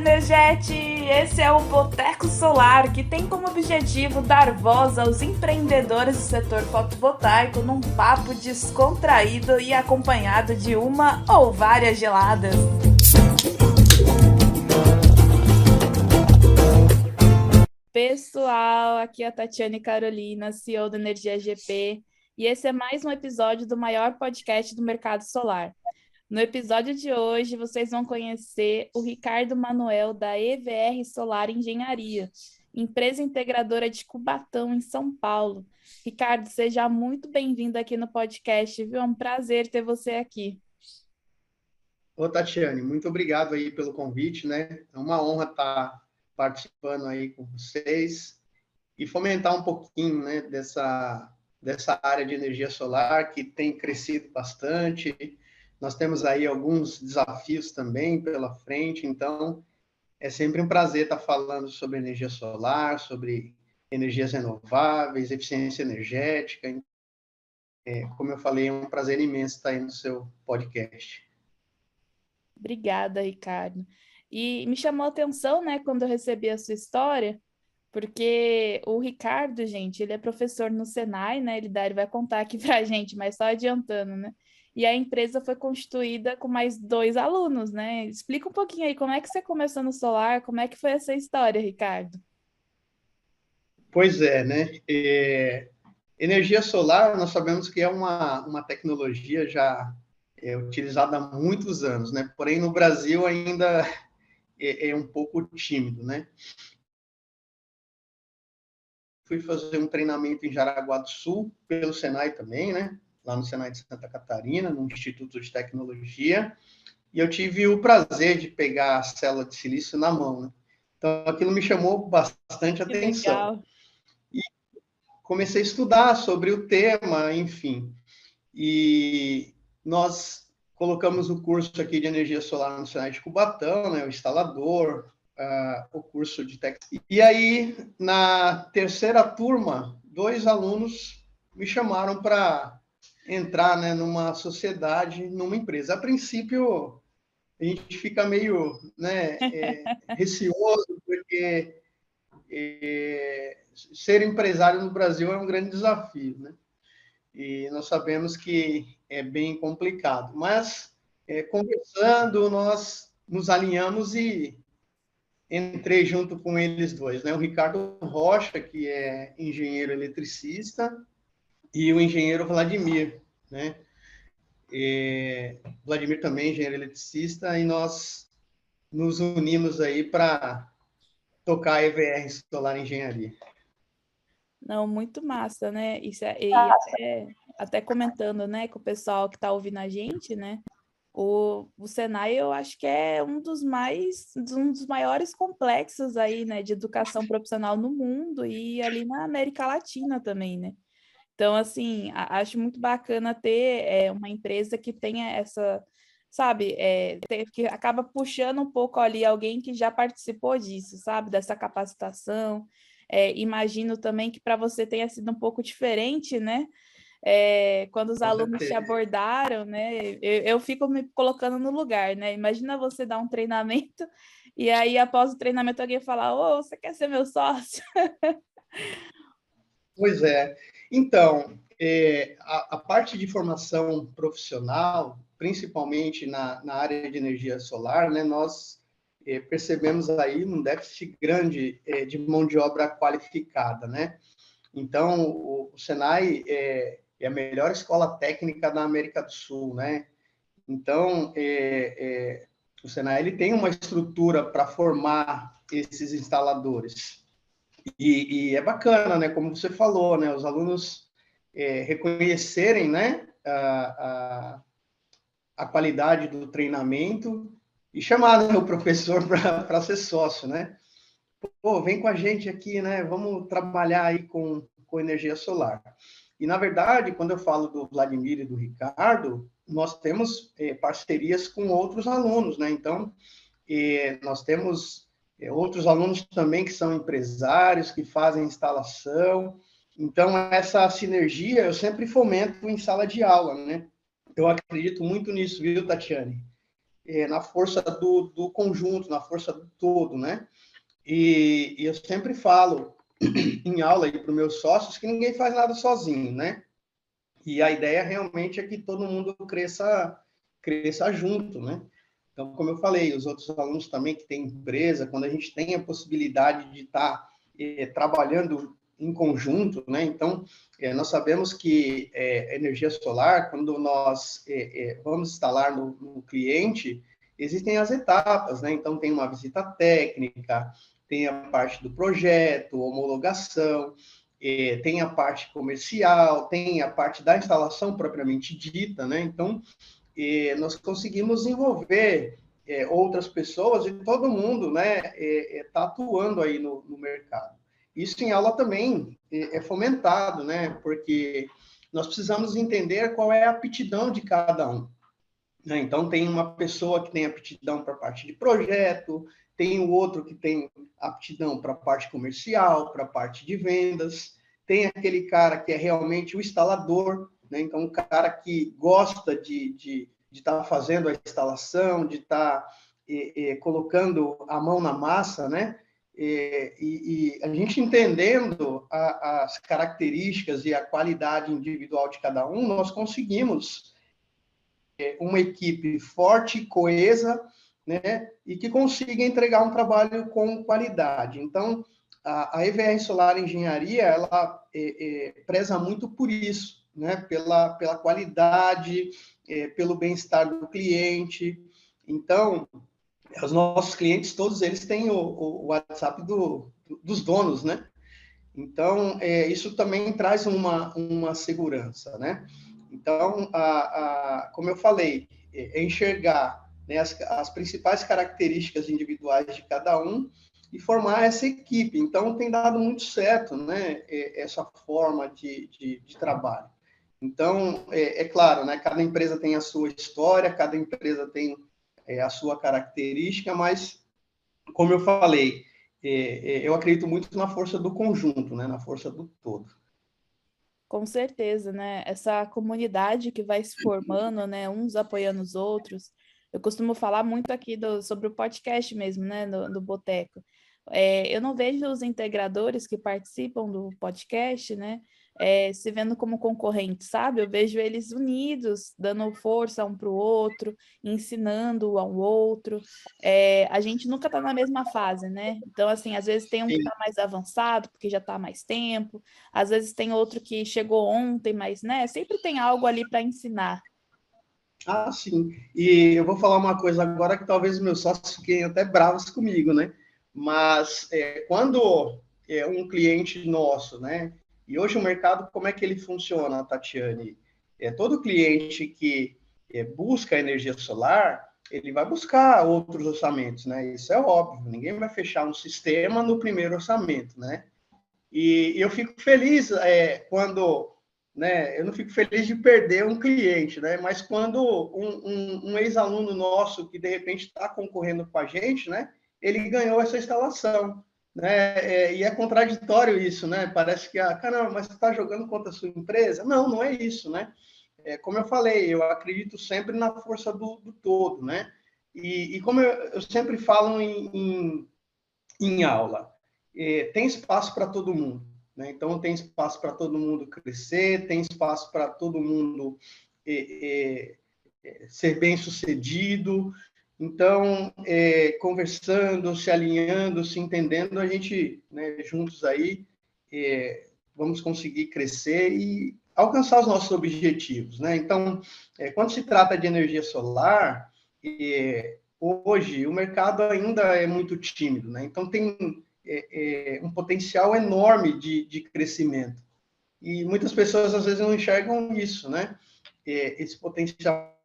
Energete! Esse é o Boteco Solar, que tem como objetivo dar voz aos empreendedores do setor fotovoltaico num papo descontraído e acompanhado de uma ou várias geladas. Pessoal, aqui é a Tatiane Carolina, CEO da Energia GP, e esse é mais um episódio do maior podcast do mercado solar. No episódio de hoje, vocês vão conhecer o Ricardo Manuel, da EVR Solar Engenharia, empresa integradora de Cubatão, em São Paulo. Ricardo, seja muito bem-vindo aqui no podcast, viu? É um prazer ter você aqui. Ô, Tatiane, muito obrigado aí pelo convite, né? É uma honra estar participando aí com vocês e fomentar um pouquinho, né, dessa área de energia solar que tem crescido bastante. Nós temos aí alguns desafios também pela frente, então é sempre um prazer estar falando sobre energia solar, sobre energias renováveis, eficiência energética. Como eu falei, é um prazer imenso estar aí no seu podcast. Obrigada, Ricardo. E me chamou a atenção, né, quando eu recebi a sua história, porque o Ricardo, gente, ele é professor no Senai, né? Ele vai contar aqui pra gente, mas só adiantando, né? E a empresa foi constituída com mais 2 alunos, né? Explica um pouquinho aí, como é que você começou no solar, como é que foi essa história, Ricardo? Pois é, né? Energia solar, nós sabemos que é uma tecnologia já utilizada há muitos anos, né? Porém, no Brasil ainda é um pouco tímido, né? Fui fazer um treinamento em Jaraguá do Sul, pelo Senai também, né? Lá no Senai de Santa Catarina, no Instituto de Tecnologia, e eu tive o prazer de pegar a célula de silício na mão, né? Então, aquilo me chamou bastante Que atenção. legal. E comecei a estudar sobre o tema, enfim. E nós colocamos o curso aqui de energia solar no Senai de Cubatão, né, o instalador, o curso de técnico. E aí, na terceira turma, 2 alunos me chamaram para entrar, né, numa sociedade, numa empresa. A princípio, a gente fica meio, né, receoso, porque ser empresário no Brasil é um grande desafio, né? E nós sabemos que é bem complicado. Mas, conversando, nós nos alinhamos e entrei junto com eles dois, né? O Ricardo Rocha, que é engenheiro eletricista, e o engenheiro Vladimir, né? Vladimir também, engenheiro eletricista, e nós nos unimos aí para tocar a EVR Solar Engenharia. Não, muito massa, né? E até comentando, né, com o pessoal que está ouvindo a gente, né? O Senai, eu acho que é um dos maiores complexos aí, né, de educação profissional no mundo e ali na América Latina também, né? Então, assim, acho muito bacana ter uma empresa que tenha essa, sabe, que acaba puxando um pouco ali alguém que já participou disso, sabe, dessa capacitação. Imagino também que para você tenha sido um pouco diferente, né? Quando os Com alunos te certeza. abordaram, né? Eu fico me colocando no lugar, né? Imagina você dar um treinamento e aí, após o treinamento, alguém falar: Ô, você quer ser meu sócio? Pois é. Então, a parte de formação profissional, principalmente na área de energia solar, né, nós percebemos aí um déficit grande de mão de obra qualificada, né? Então, o Senai é a melhor escola técnica da América do Sul, né? Então, o Senai ele tem uma estrutura para formar esses instaladores. E é bacana, né? Como você falou, né? Os alunos reconhecerem, né? A qualidade do treinamento e chamar, né, o professor para ser sócio, né? Pô, vem com a gente aqui, né? Vamos trabalhar aí com energia solar. E, na verdade, quando eu falo do Vladimir e do Ricardo, nós temos parcerias com outros alunos, né? Então, nós temos outros alunos também que são empresários, que fazem instalação. Então, essa sinergia eu sempre fomento em sala de aula, né? Eu acredito muito nisso, viu, Tatiane? na força do conjunto, na força do todo, né? E eu sempre falo em aula para os meus sócios que ninguém faz nada sozinho, né? E a ideia realmente é que todo mundo cresça junto, né? Então, como eu falei, os outros alunos também que têm empresa, quando a gente tem a possibilidade de estar trabalhando em conjunto, né? Então, nós sabemos que energia solar, quando nós vamos instalar no cliente, existem as etapas, né? Então, tem uma visita técnica, tem a parte do projeto, homologação, tem a parte comercial, tem a parte da instalação propriamente dita, né? Então, nós conseguimos envolver outras pessoas e todo mundo, né, está atuando aí no mercado. Isso em aula também é fomentado, né, porque nós precisamos entender qual é a aptidão de cada um. Né? Então, tem uma pessoa que tem aptidão para a parte de projeto, tem o outro que tem aptidão para a parte comercial, para a parte de vendas, tem aquele cara que é realmente o instalador, né? Então, um cara que gosta de estar fazendo a instalação, de estar colocando a mão na massa, né? E a gente entendendo as características e a qualidade individual de cada um, nós conseguimos uma equipe forte, coesa, né, e que consiga entregar um trabalho com qualidade. Então, a EVR Solar Engenharia, ela preza muito por isso, né, pela qualidade, pelo bem-estar do cliente. Então, os nossos clientes, todos eles têm o WhatsApp dos donos, né? Então, isso também traz uma segurança, né? Então, como eu falei, enxergar, né, as principais características individuais de cada um e formar essa equipe. Então, tem dado muito certo, né, essa forma de trabalho. Então, claro, né, cada empresa tem a sua história, cada empresa tem a sua característica, mas, como eu falei, eu acredito muito na força do conjunto, né, na força do todo. Com certeza, né? Essa comunidade que vai se formando, né? Uns apoiando os outros. Eu costumo falar muito aqui sobre o podcast mesmo, né? Do Boteco. Eu não vejo os integradores que participam do podcast, né? Se vendo como concorrentes, sabe? Eu vejo eles unidos, dando força um para o outro, ensinando um ao outro. A gente nunca está na mesma fase, né? Então, assim, às vezes tem um que está mais avançado, porque já está há mais tempo. Às vezes tem outro que chegou ontem, mas, né, sempre tem algo ali para ensinar. Ah, sim. E eu vou falar uma coisa agora que talvez meus sócios fiquem até bravos comigo, né? Mas quando um cliente nosso, né? E hoje o mercado, como é que ele funciona, Tatiane? Todo cliente que busca energia solar, ele vai buscar outros orçamentos, né? Isso é óbvio. Ninguém vai fechar um sistema no primeiro orçamento, né? E eu fico feliz quando, né, eu não fico feliz de perder um cliente, né, mas quando um ex-aluno nosso que de repente está concorrendo com a gente, né, ele ganhou essa instalação, né, e é contraditório isso, né, parece que, caramba, mas você está jogando contra a sua empresa? Não, não é isso, né, como eu falei, eu acredito sempre na força do todo, né, e como eu sempre falo em aula, tem espaço para todo mundo, né? Então, tem espaço para todo mundo crescer, tem espaço para todo mundo ser bem-sucedido. Então, conversando, se alinhando, se entendendo, a gente, né, juntos aí, vamos conseguir crescer e alcançar os nossos objetivos, né? Então, quando se trata de energia solar, hoje o mercado ainda é muito tímido, né? Então tem um potencial enorme de crescimento e muitas pessoas às vezes não enxergam isso, né? Esse potencial.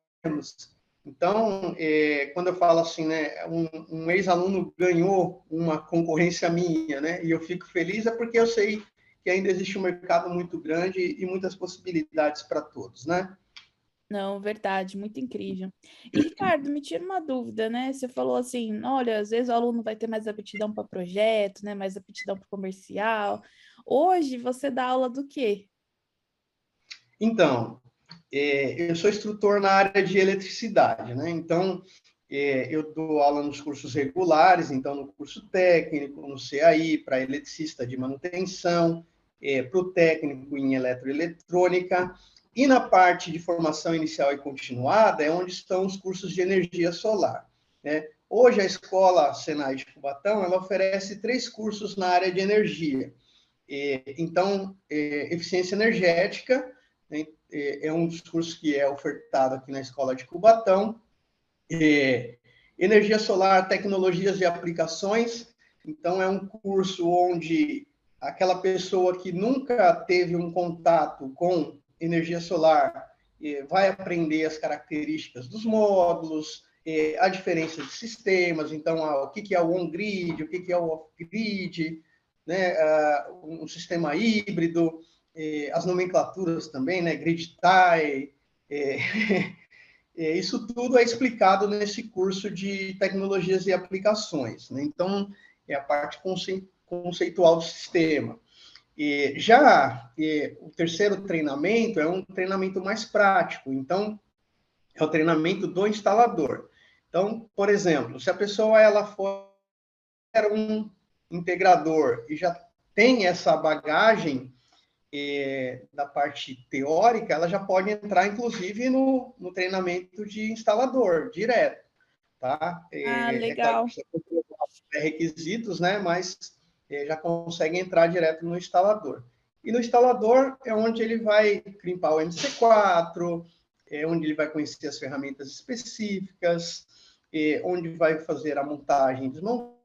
Então, quando eu falo assim, né, um ex-aluno ganhou uma concorrência minha, né? E eu fico feliz é porque eu sei que ainda existe um mercado muito grande e muitas possibilidades para todos, né? Não, verdade, muito incrível. E, Ricardo, me tira uma dúvida, né? Você falou assim, olha, às vezes o aluno vai ter mais aptidão para projeto, né? Mais aptidão para comercial. Hoje você dá aula do quê? Então, eu sou instrutor na área de eletricidade, né? Então, Eu dou aula nos cursos regulares, então no curso técnico, no CAI, para eletricista de manutenção, para o técnico em eletroeletrônica, e na parte de formação inicial e continuada é onde estão os cursos de energia solar, né? Hoje, a Escola Senai de Cubatão, ela oferece 3 cursos na área de energia. Então, eficiência energética, né, é um dos cursos que é ofertado aqui na Escola de Cubatão. Energia solar, tecnologias e aplicações. Então, é um curso onde aquela pessoa que nunca teve um contato com energia solar vai aprender as características dos módulos, a diferença de sistemas, então, o que é o on-grid, o que é o off-grid, né, um sistema híbrido, as nomenclaturas também, né, grid tie, isso tudo é explicado nesse curso de tecnologias e aplicações, né? Então, é a parte conceitual do sistema. O terceiro treinamento é um treinamento mais prático, então, é o treinamento do instalador. Então, por exemplo, se a pessoa ela for um integrador e já tem essa bagagem da parte teórica, ela já pode entrar, inclusive, no treinamento de instalador, direto, tá? Claro Legal. que precisa cumprir requisitos, né? Mas já consegue entrar direto no instalador. E no instalador é onde ele vai crimpar o MC4, é onde ele vai conhecer as ferramentas específicas, onde vai fazer a montagem, desmontagem,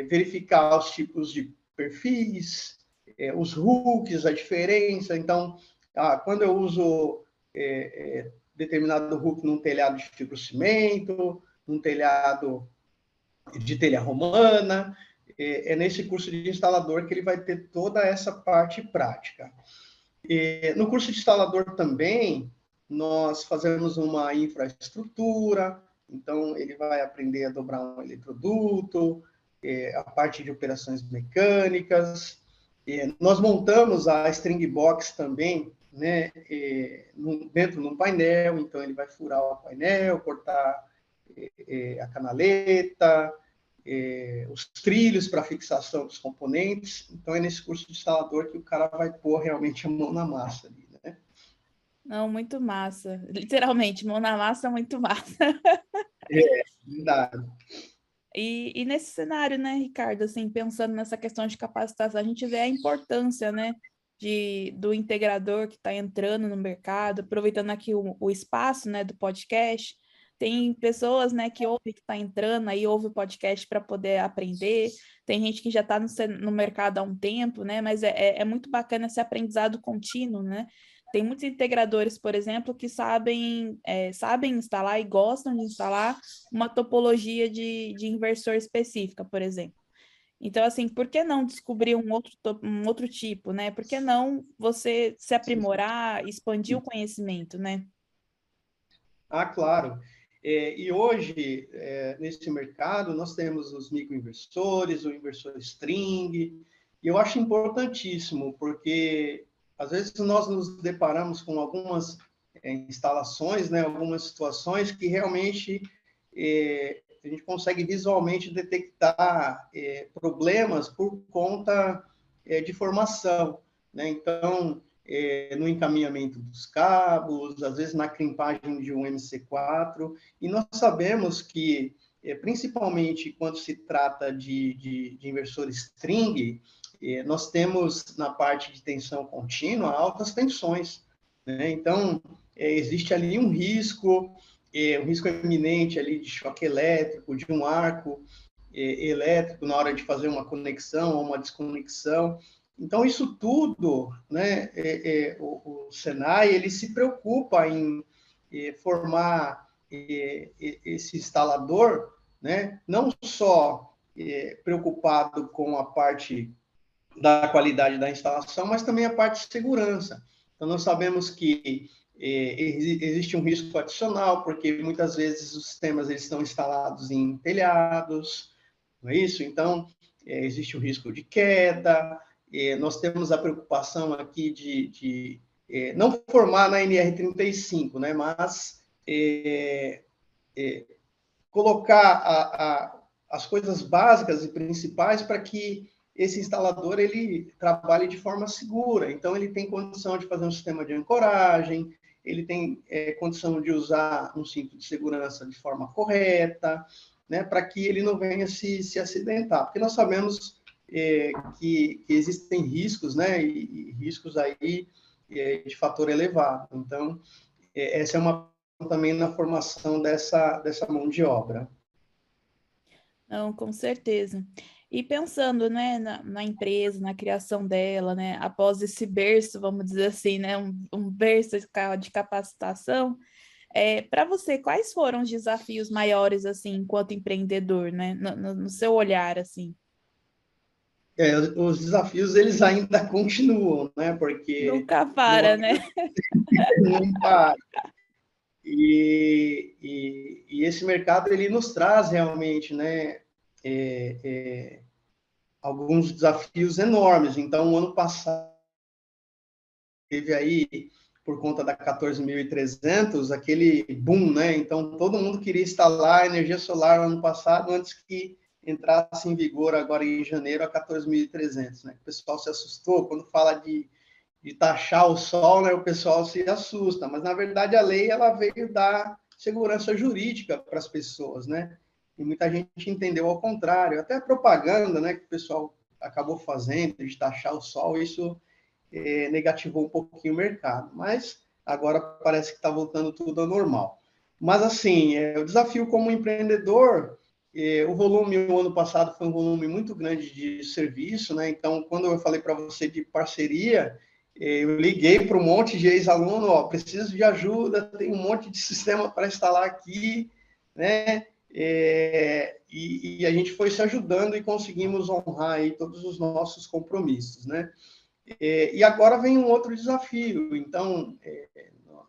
verificar os tipos de perfis, os hooks, a diferença. Então, quando eu uso determinado hook num telhado de fibrocimento, num telhado de telha romana, nesse curso de instalador que ele vai ter toda essa parte prática. No curso de instalador também, nós fazemos uma infraestrutura, então ele vai aprender a dobrar um eletroduto, a parte de operações mecânicas. Nós montamos a string box também, né, dentro de um painel, então ele vai furar o painel, cortar a canaleta, os trilhos para fixação dos componentes. Então, é nesse curso de instalador que o cara vai pôr realmente a mão na massa ali, né? Não, muito massa. Literalmente, mão na massa, muito massa. Verdade. E nesse cenário, né, Ricardo, assim, pensando nessa questão de capacitação, a gente vê a importância, né, do integrador que está entrando no mercado, aproveitando aqui o espaço, né, do podcast. Tem pessoas, né, que ouvem que está entrando, aí ouve o podcast para poder aprender. Tem gente que já está no mercado há um tempo, né, mas é muito bacana esse aprendizado contínuo, né? Tem muitos integradores, por exemplo, que sabem instalar e gostam de instalar uma topologia de inversor específica, por exemplo. Então, assim, por que não descobrir um outro tipo, né? Por que não você se aprimorar, expandir o conhecimento, né? Claro. E hoje, nesse mercado, nós temos os microinversores, o inversor string, e eu acho importantíssimo, porque às vezes nós nos deparamos com algumas instalações, né, algumas situações que realmente a gente consegue visualmente detectar problemas por conta de formação, né? Então, no encaminhamento dos cabos, às vezes na crimpagem de um MC4, e nós sabemos que, principalmente quando se trata de inversor string, nós temos na parte de tensão contínua altas tensões, né? Então, existe ali um risco iminente ali de choque elétrico, de um arco elétrico na hora de fazer uma conexão ou uma desconexão. Então, isso tudo, né, o Senai, ele se preocupa em formar esse instalador, né, não só preocupado com a parte da qualidade da instalação, mas também a parte de segurança. Então, nós sabemos que existe um risco adicional, porque muitas vezes os sistemas eles estão instalados em telhados, não é isso? Então, existe o risco de queda, nós temos a preocupação aqui de não formar na NR35, né? Mas colocar as coisas básicas e principais para que esse instalador ele trabalhe de forma segura. Então, ele tem condição de fazer um sistema de ancoragem, ele tem condição de usar um cinto de segurança de forma correta, né, para que ele não venha se acidentar. Porque nós sabemos que existem riscos, né, e riscos aí de fator elevado. Então, essa é uma também na formação dessa mão de obra. Não, com certeza. E pensando, né, na empresa, na criação dela, né, após esse berço, vamos dizer assim, né, um berço de capacitação, para você, quais foram os desafios maiores, assim, enquanto empreendedor, né, no seu olhar, assim? Os desafios, eles ainda continuam, né, porque Nunca não, para, né? não para. E esse mercado, ele nos traz realmente, né, alguns desafios enormes. Então, o ano passado, teve aí, por conta da 14.300, aquele boom, né? Então, todo mundo queria instalar energia solar no ano passado, antes que entrasse em vigor agora em janeiro a 14.300, né? O pessoal se assustou quando fala de taxar o sol, né? O pessoal se assusta, mas na verdade a lei ela veio dar segurança jurídica para as pessoas, né? E muita gente entendeu ao contrário, até a propaganda, né? Que o pessoal acabou fazendo de taxar o sol, isso negativou um pouquinho o mercado, mas agora parece que está voltando tudo ao normal. Mas, assim, o desafio como empreendedor, o volume, o ano passado foi um volume muito grande de serviço, né? Então, quando eu falei para você de parceria, eu liguei para um monte de ex-aluno, ó, preciso de ajuda, tem um monte de sistema para instalar aqui, né? E a gente foi se ajudando e conseguimos honrar aí todos os nossos compromissos, né? E agora vem um outro desafio. Então,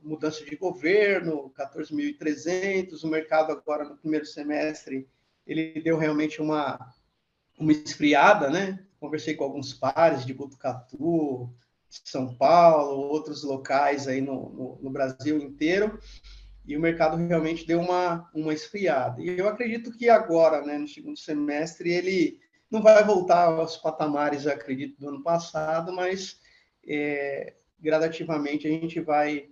mudança de governo, 14.300, o mercado agora no primeiro semestre, ele deu realmente uma esfriada, né? Conversei com alguns pares de Botucatu, São Paulo, outros locais aí no Brasil inteiro, e o mercado realmente deu uma esfriada. E eu acredito que agora, né, no segundo semestre, ele não vai voltar aos patamares, eu acredito, do ano passado, mas gradativamente a gente vai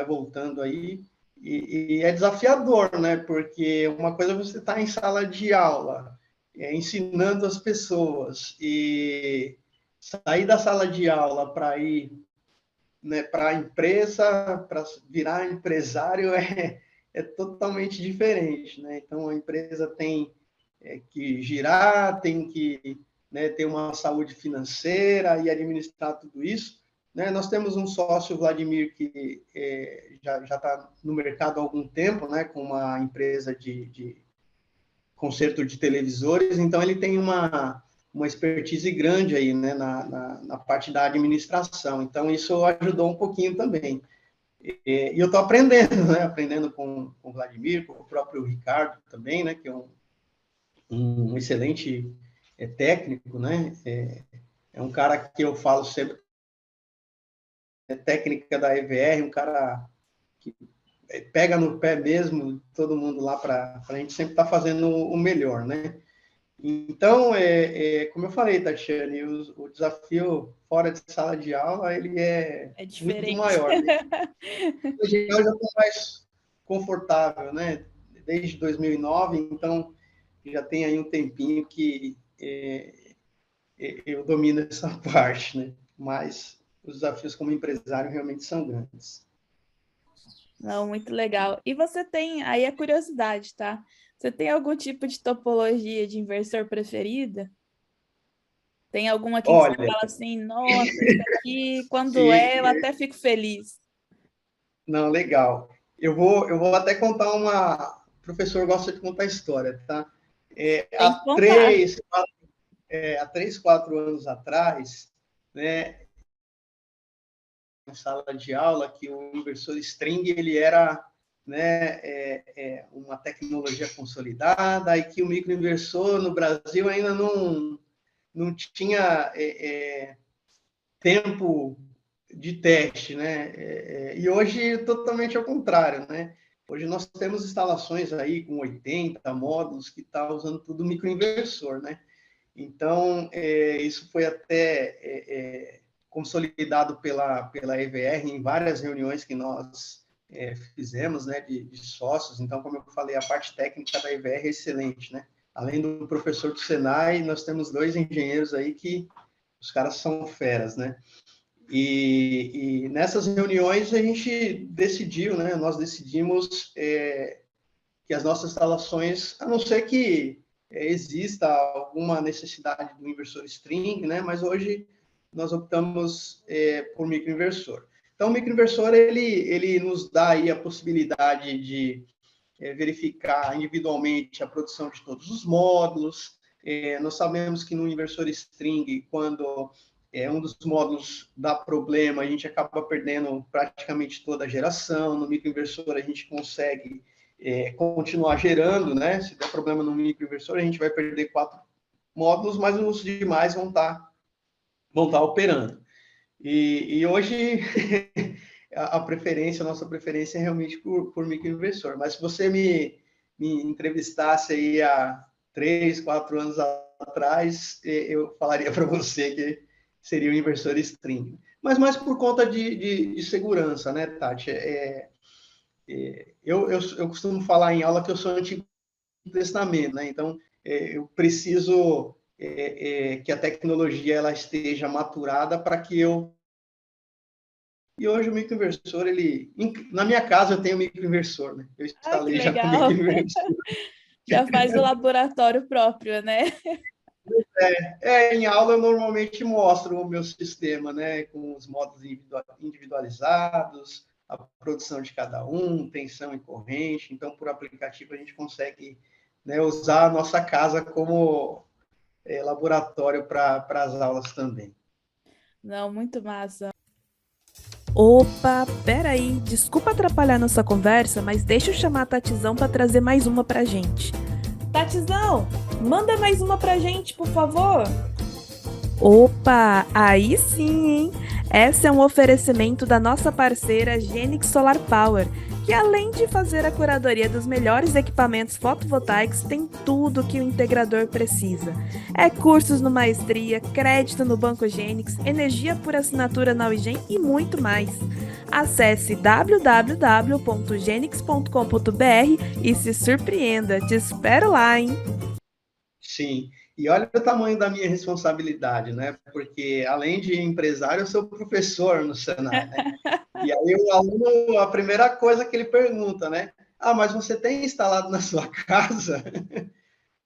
voltando aí. E é desafiador, né? Porque uma coisa é você estar em sala de aula, ensinando as pessoas, e sair da sala de aula para ir, né, para a empresa, para virar empresário, é totalmente diferente, né? Então, a empresa tem que girar, tem que, né, ter uma saúde financeira e administrar tudo isso, né? Nós temos um sócio, Vladimir, que já está no mercado há algum tempo, né, com uma empresa de conserto de televisores, então ele tem uma expertise grande aí, né, na parte da administração. Então, isso ajudou um pouquinho também. E eu estou aprendendo, né? Aprendendo com o Vladimir, com o próprio Ricardo também, né? Que é um excelente técnico, né? É um cara que eu falo sempre, técnica da EVR, um cara que pega no pé mesmo, todo mundo lá para a gente sempre estar fazendo o melhor, né? Então, como eu falei, Tatiane, o desafio fora de sala de aula, ele é É muito diferente. maior, né? Hoje eu já estou mais confortável, né? Desde 2009, então já tem aí um tempinho que eu domino essa parte, né? Mas os desafios como empresário realmente são grandes. Não, muito legal. E você tem, aí a curiosidade, tá? Você tem algum tipo de topologia de inversor preferida? Tem alguma aqui que você Olha, fala assim, nossa, esse aqui, quando eu até fico feliz. não, legal. Eu vou até contar uma. O professor gosta de contar história, tá? Tem que contar. Há 3, 4 anos atrás, né, na sala de aula, que o inversor string ele era, né, uma tecnologia consolidada, e que o microinversor no Brasil ainda não tinha tempo de teste, né? E hoje totalmente ao contrário, né? Hoje nós temos instalações aí com 80 módulos que está usando tudo microinversor, né? Então, isso foi até consolidado pela EVR em várias reuniões que nós fizemos, né, de sócios. Então, como eu falei, a parte técnica da EVR é excelente, né? Além do professor do Senai, nós temos 2 engenheiros aí que os caras são feras, né? E nessas reuniões a gente decidiu, né? Nós decidimos que as nossas instalações, a não ser que exista alguma necessidade do inversor string, né? Mas hoje nós optamos por microinversor. Então, o microinversor ele nos dá aí a possibilidade de verificar individualmente a produção de todos os módulos. Nós sabemos que no inversor string, quando um dos módulos dá problema, a gente acaba perdendo praticamente toda a geração. No microinversor, a gente consegue continuar gerando, né? Se der problema no microinversor, a gente vai perder 4 módulos, mas os demais vão estar operando. E hoje a nossa preferência é realmente por microinversor. Mas se você me entrevistasse aí há 3, 4 anos atrás, eu falaria para você que seria o inversor string. Mas mais por conta de segurança, né, Tati? Eu costumo falar em aula que eu sou Antigo Testamento, né? Então, eu preciso que a tecnologia ela esteja maturada para que eu... E hoje o microinversor, na minha casa eu tenho microinversor, né? Eu Ah, que instalei já com legal! microinversor. Já faz o laboratório próprio, né? Em aula eu normalmente mostro o meu sistema, né? Com os modos individualizados, a produção de cada um, tensão e corrente. Então, por aplicativo, a gente consegue, né, usar a nossa casa como laboratório para as aulas também. Não, muito massa. Opa, peraí, desculpa atrapalhar nossa conversa, mas deixa eu chamar a Tatizão para trazer mais uma pra gente. Tatizão, manda mais uma pra gente, por favor. Opa, aí sim, hein? Essa é um oferecimento da nossa parceira Genix Solar Power, que além de fazer a curadoria dos melhores equipamentos fotovoltaicos, tem tudo o que o integrador precisa. É cursos no Maestria, crédito no Banco Genix, energia por assinatura na Uigen e muito mais. Acesse www.genix.com.br e se surpreenda. Te espero lá, hein? Sim, e olha o tamanho da minha responsabilidade, né? Porque além de empresário, eu sou professor no Senai, né? E aí o aluno, a primeira coisa que ele pergunta, né? Ah, mas você tem instalado na sua casa?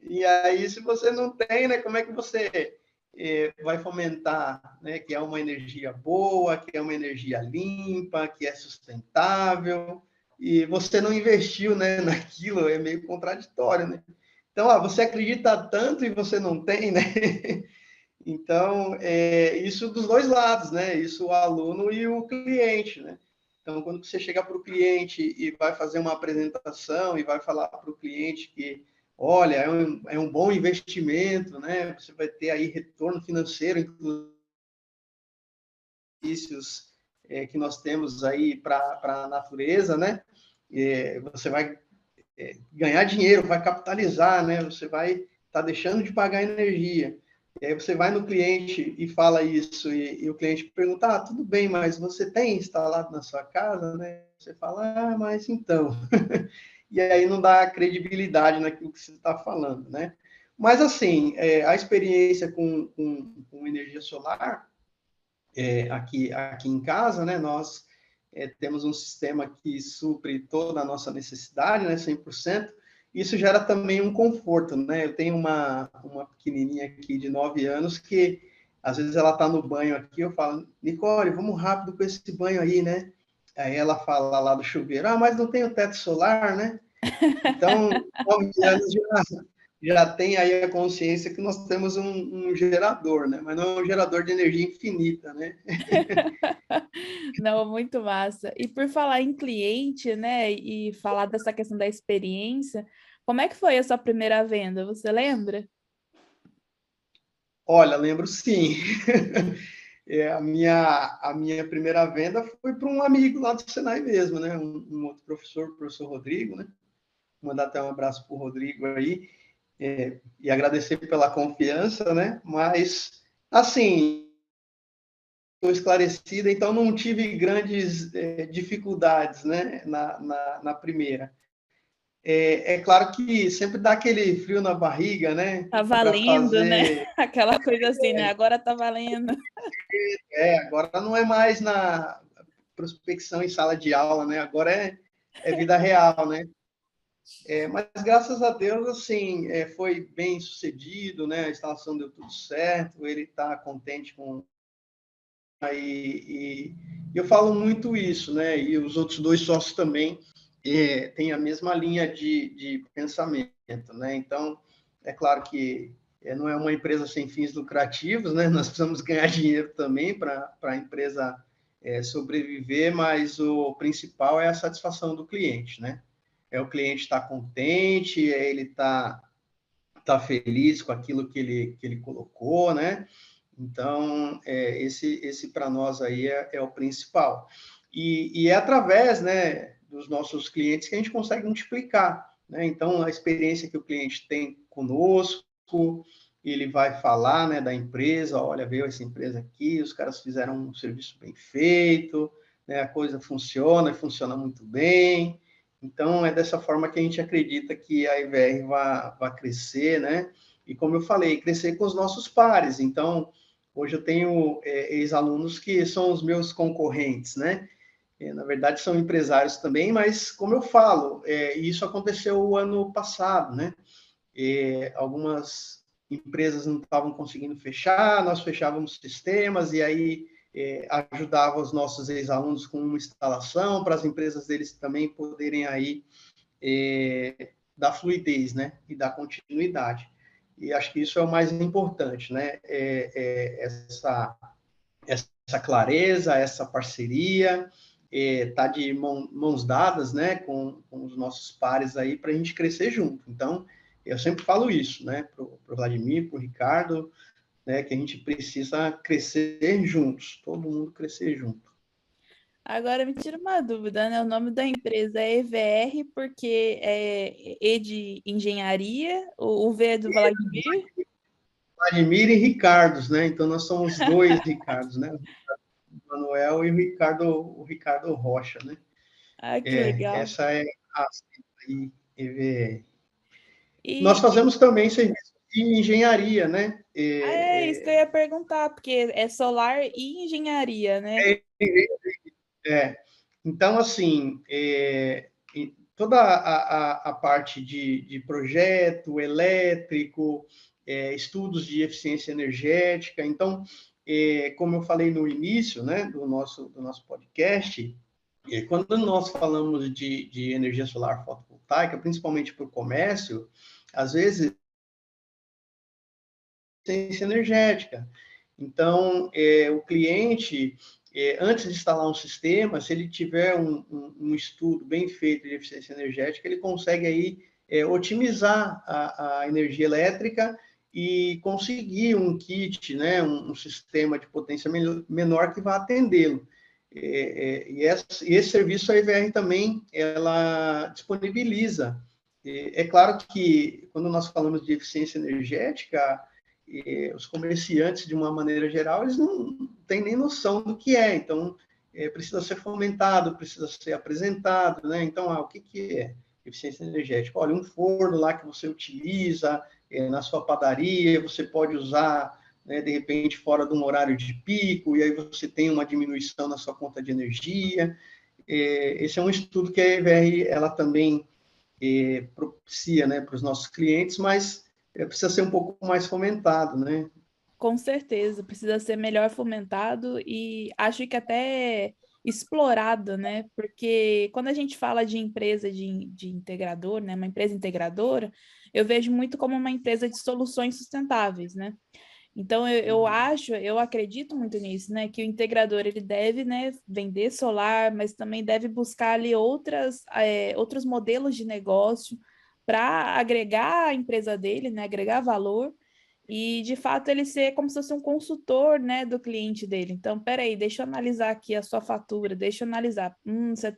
E aí, se você não tem, né? Como é que você vai fomentar, né? Que é uma energia boa, que é uma energia limpa, que é sustentável, e você não investiu, né, naquilo, é meio contraditório, né? Então, você acredita tanto e você não tem, né? Então, isso dos dois lados, né? Isso o aluno e o cliente, né? Então, quando você chega para o cliente e vai fazer uma apresentação e vai falar para o cliente que, olha, é um bom investimento, né? Você vai ter aí retorno financeiro, inclusive, que nós temos aí para a natureza, né? Você vai ganhar dinheiro, vai capitalizar, né? Você vai estar deixando de pagar energia. E aí você vai no cliente e fala isso, e o cliente pergunta, tudo bem, mas você tem instalado na sua casa, né? Você fala, mas então... E aí não dá credibilidade naquilo que você está falando, né? Mas, assim, a experiência com energia solar, aqui em casa, né? Nós temos um sistema que supre toda a nossa necessidade, né? 100%. Isso gera também um conforto, né? Eu tenho uma pequenininha aqui de 9 anos que, às vezes, ela está no banho aqui, eu falo, Nicole, vamos rápido com esse banho aí, né? Aí ela fala lá do chuveiro, mas não tem o teto solar, né? Então, 9 anos já tem aí a consciência que nós temos um gerador, né? Mas não é um gerador de energia infinita, né? Não, muito massa. E por falar em cliente, né, e falar dessa questão da experiência, como é que foi a sua primeira venda? Você lembra? Olha, lembro sim. a minha primeira venda foi para um amigo lá do Senai mesmo, né? Um outro professor, o professor Rodrigo, né? Mandar até um abraço para o Rodrigo aí, e agradecer pela confiança, né? Mas, assim, estou esclarecida, então não tive grandes dificuldades, né? Na primeira. É claro que sempre dá aquele frio na barriga, né? Tá Para valendo, né? fazer. Aquela coisa assim, né? Agora tá valendo. Agora não é mais na prospecção em sala de aula, né? Agora é vida real, né? Mas graças a Deus, assim, foi bem sucedido, né? A instalação deu tudo certo, ele está contente com. E eu falo muito isso, né? E os outros dois sócios também têm a mesma linha de pensamento, né? Então, é claro que não é uma empresa sem fins lucrativos, né? Nós precisamos ganhar dinheiro também para a empresa sobreviver, mas o principal é a satisfação do cliente, né? O cliente está contente, ele tá feliz com aquilo que ele colocou, né? Então, esse para nós aí é o principal. E é através, né, dos nossos clientes que a gente consegue multiplicar, né? Então, a experiência que o cliente tem conosco, ele vai falar, né, da empresa, olha, veio essa empresa aqui, os caras fizeram um serviço bem feito, né, a coisa funciona, e funciona muito bem. Então, é dessa forma que a gente acredita que a IVR vai crescer, né? E como eu falei, crescer com os nossos pares. Então, hoje eu tenho ex-alunos que são os meus concorrentes, né? Na verdade, são empresários também, mas como eu falo, isso aconteceu o ano passado, né? Algumas empresas não estavam conseguindo fechar, nós fechávamos sistemas e aí ajudava os nossos ex-alunos com uma instalação para as empresas deles também poderem aí dar fluidez, né? E dar continuidade. E acho que isso é o mais importante, né? Essa clareza, essa parceria, tá de mãos dadas, né, com os nossos pares aí para a gente crescer junto. Então, eu sempre falo isso, né, para o Vladimir, para o Ricardo, né, que a gente precisa crescer juntos, todo mundo crescer junto. Agora me tira uma dúvida, né? O nome da empresa é EVR porque é E de engenharia, o V é do Vladimir. Vladimir e Ricardos, né? Então nós somos dois Ricardos, né? O Manuel e o Ricardo Rocha, né? Ah, que legal. Essa é a EVR. Nós E fazemos também serviço de engenharia, né? é isso que eu ia perguntar, porque é solar e engenharia, né? Então, assim, toda a parte de projeto elétrico, estudos de eficiência energética. Então, como eu falei no início, né, do nosso podcast, quando nós falamos de energia solar fotovoltaica, principalmente para o comércio, às vezes eficiência energética. Então, o cliente, antes de instalar um sistema, se ele tiver um estudo bem feito de eficiência energética, ele consegue aí otimizar a energia elétrica e conseguir um kit, né, um sistema de potência menor que vá atendê-lo. E esse serviço a EVR também ela disponibiliza. É claro que quando nós falamos de eficiência energética, os comerciantes, de uma maneira geral, eles não têm nem noção do que é. Então, precisa ser fomentado, precisa ser apresentado, né? Então, o que é eficiência energética? Olha, um forno lá que você utiliza na sua padaria, você pode usar, né, de repente, fora de um horário de pico, e aí você tem uma diminuição na sua conta de energia. Esse é um estudo que a EVR, ela também propicia, né, para os nossos clientes, mas precisa ser um pouco mais fomentado, né? Com certeza, precisa ser melhor fomentado e acho que até explorado, né? Porque quando a gente fala de empresa de integrador, né? Uma empresa integradora, eu vejo muito como uma empresa de soluções sustentáveis, né? Então, eu acredito muito nisso, né? Que o integrador, ele deve, né, vender solar, mas também deve buscar ali outros modelos de negócio para agregar a empresa dele, né? Agregar valor e, de fato, ele ser como se fosse um consultor, né, do cliente dele. Então, peraí, deixa eu analisar aqui a sua fatura, deixa eu analisar. Você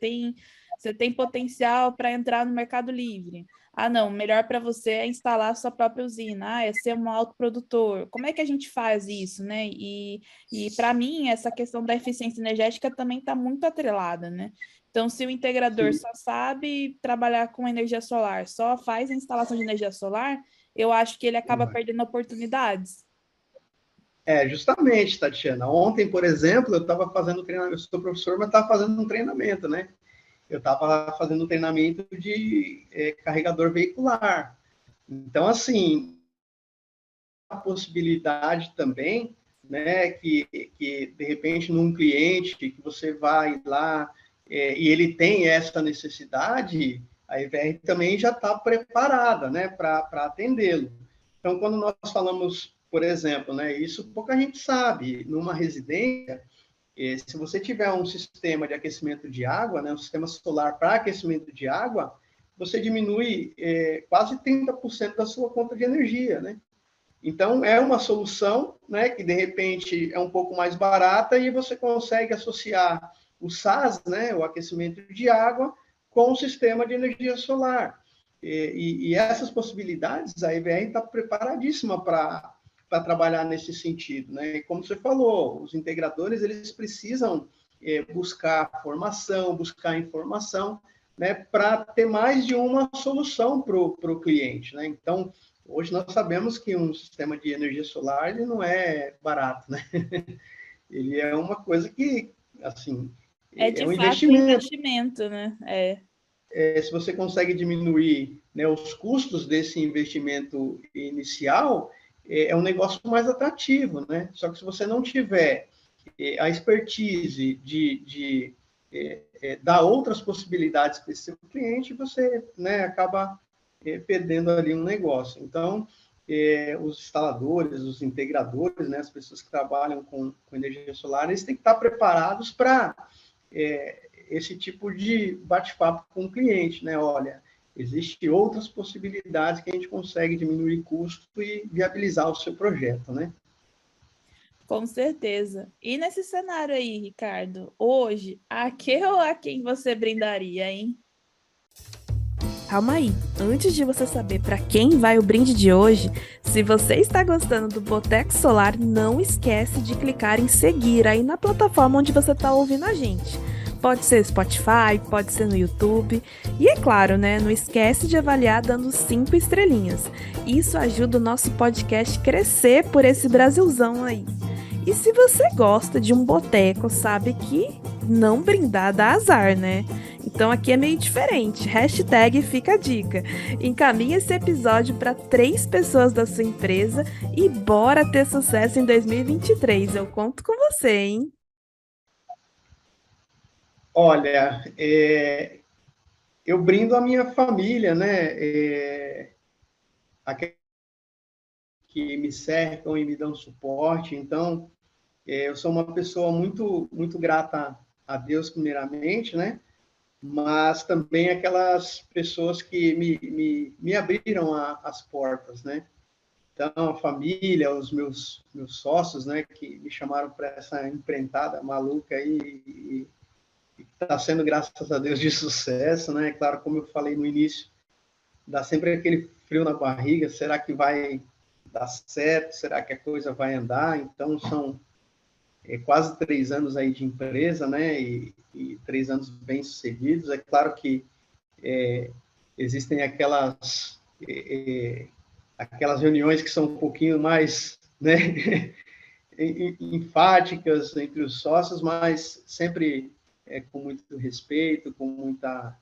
tem potencial para entrar no Mercado Livre. Ah, não, melhor para você é instalar a sua própria usina. Ah, é ser um autoprodutor. Como é que a gente faz isso, né? E para mim, essa questão da eficiência energética também está muito atrelada, né? Então, se o integrador Sim. só sabe trabalhar com energia solar, só faz a instalação de energia solar, eu acho que ele acaba perdendo oportunidades. Justamente, Tatiana. Ontem, por exemplo, eu estava fazendo treinamento, eu sou professor, mas estava fazendo um treinamento, né? Eu estava fazendo um treinamento de carregador veicular. Então, assim, a possibilidade também, né, que de repente num cliente que você vai lá e ele tem essa necessidade, a EVR também já está preparada, né, para atendê-lo. Então, quando nós falamos, por exemplo, né, isso pouca gente sabe, numa residência, se você tiver um sistema de aquecimento de água, né, um sistema solar para aquecimento de água, você diminui quase 30% da sua conta de energia, né? Então, é uma solução, né, que de repente é um pouco mais barata e você consegue associar o SAS, né, o aquecimento de água, com o sistema de energia solar. E essas possibilidades, a EVR está preparadíssima para trabalhar nesse sentido, né? E como você falou, os integradores eles precisam buscar formação, buscar informação, né, para ter mais de uma solução para o cliente, né? Então, hoje nós sabemos que um sistema de energia solar ele não é barato, né? Ele é uma coisa que, assim, De é um fato um investimento. investimento, né? Se você consegue diminuir, né, os custos desse investimento inicial, é um negócio mais atrativo, né? Só que se você não tiver a expertise de dar outras possibilidades para esse seu cliente, você, né, acaba perdendo ali um negócio. Então, os instaladores, os integradores, né, as pessoas que trabalham com energia solar, eles têm que estar preparados para esse tipo de bate-papo com o cliente, né? Olha, existem outras possibilidades que a gente consegue diminuir custo e viabilizar o seu projeto, né? Com certeza. E nesse cenário aí, Ricardo, hoje, a que ou a quem você brindaria, hein? Calma aí, antes de você saber para quem vai o brinde de hoje, se você está gostando do Boteco Solar, não esquece de clicar em seguir aí na plataforma onde você está ouvindo a gente. Pode ser Spotify, pode ser no YouTube. E é claro, né? Não esquece de avaliar dando 5 estrelinhas. Isso ajuda o nosso podcast a crescer por esse Brasilzão aí. E se você gosta de um boteco, sabe que não brindar dá azar, né? Então aqui é meio diferente. Hashtag fica a dica. Encaminhe esse episódio para 3 pessoas da sua empresa e bora ter sucesso em 2023. Eu conto com você, hein? Olha, eu brindo a minha família, né? Aqueles que me cercam e me dão suporte. Então, eu sou uma pessoa muito, muito grata a Deus, primeiramente, né? Mas também aquelas pessoas que me abriram as portas, né? Então, a família, os meus sócios, né, que me chamaram para essa empreitada maluca aí, e está sendo, graças a Deus, de sucesso, né? Claro, como eu falei no início, dá sempre aquele frio na barriga, será que vai dar certo? Será que a coisa vai andar? Então, são quase 3 anos aí de empresa, né? E 3 anos bem-sucedidos. É claro que existem aquelas reuniões que são um pouquinho mais, né, enfáticas entre os sócios, mas sempre com muito respeito, com muita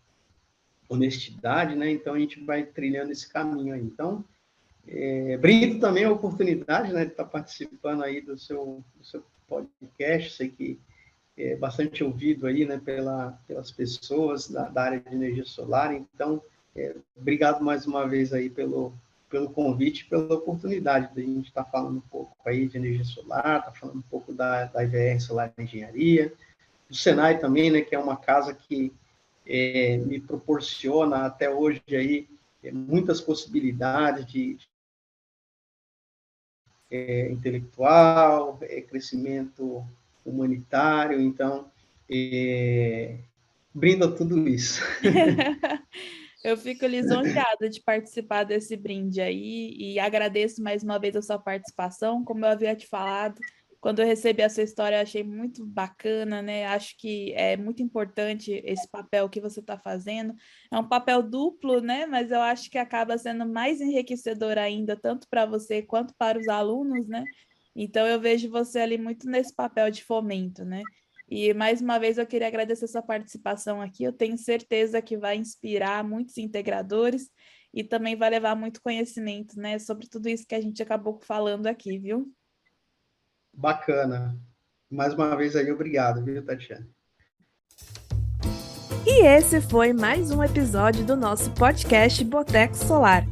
honestidade, né? Então a gente vai trilhando esse caminho aí. Então, brindo também a oportunidade, né, de estar participando aí do seu podcast. Sei que é bastante ouvido aí, né, pelas pessoas da área de energia solar. Então, obrigado mais uma vez aí pelo convite, pela oportunidade de a gente estar falando um pouco aí de energia solar, estar falando um pouco da IVR Solar Engenharia, do Senai também, né, que é uma casa que me proporciona até hoje aí muitas possibilidades de intelectual, crescimento humanitário, então, brinda tudo isso. Eu fico lisonjeada de participar desse brinde aí e agradeço mais uma vez a sua participação. Como eu havia te falado, quando eu recebi essa história, eu achei muito bacana, né? Acho que é muito importante esse papel que você está fazendo. É um papel duplo, né? Mas eu acho que acaba sendo mais enriquecedor ainda, tanto para você quanto para os alunos, né? Então eu vejo você ali muito nesse papel de fomento, né? E mais uma vez eu queria agradecer sua participação aqui. Eu tenho certeza que vai inspirar muitos integradores e também vai levar muito conhecimento, né, sobre tudo isso que a gente acabou falando aqui, viu? Bacana. Mais uma vez aí, obrigado, viu, Tatiana? E esse foi mais um episódio do nosso podcast Boteco Solar.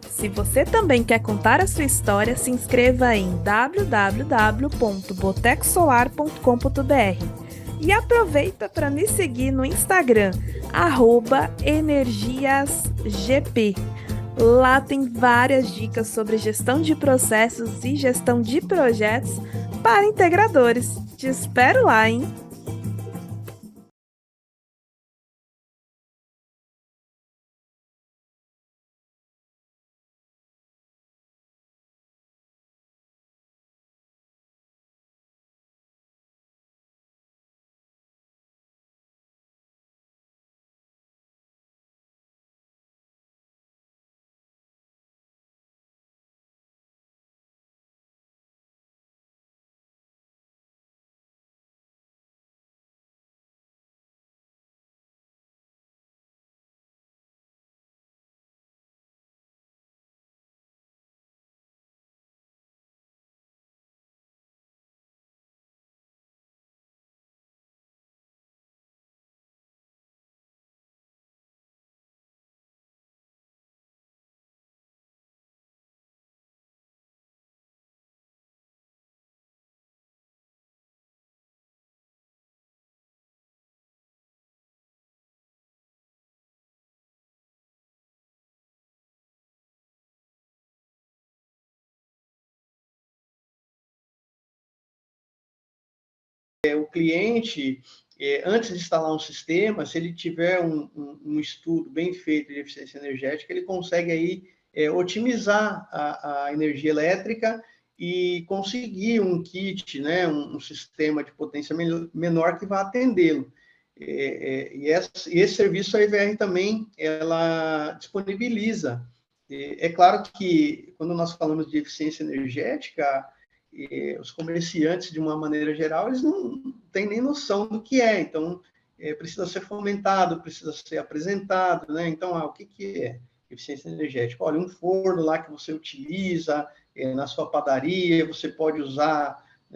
Se você também quer contar a sua história, se inscreva em www.botecosolar.com.br e aproveita para me seguir no Instagram, @energiasgp. Lá tem várias dicas sobre gestão de processos e gestão de projetos para integradores. Te espero lá, hein? O cliente, antes de instalar um sistema, se ele tiver um estudo bem feito de eficiência energética, ele consegue aí otimizar a energia elétrica e conseguir um kit, né, um sistema de potência menor que vai atendê-lo. E esse serviço a EVR também ela disponibiliza. É claro que quando nós falamos de eficiência energética, os comerciantes, de uma maneira geral, eles não têm nem noção do que é. Então, precisa ser fomentado, precisa ser apresentado, né? Então, o que é eficiência energética? Olha, um forno lá que você utiliza na sua padaria, você pode usar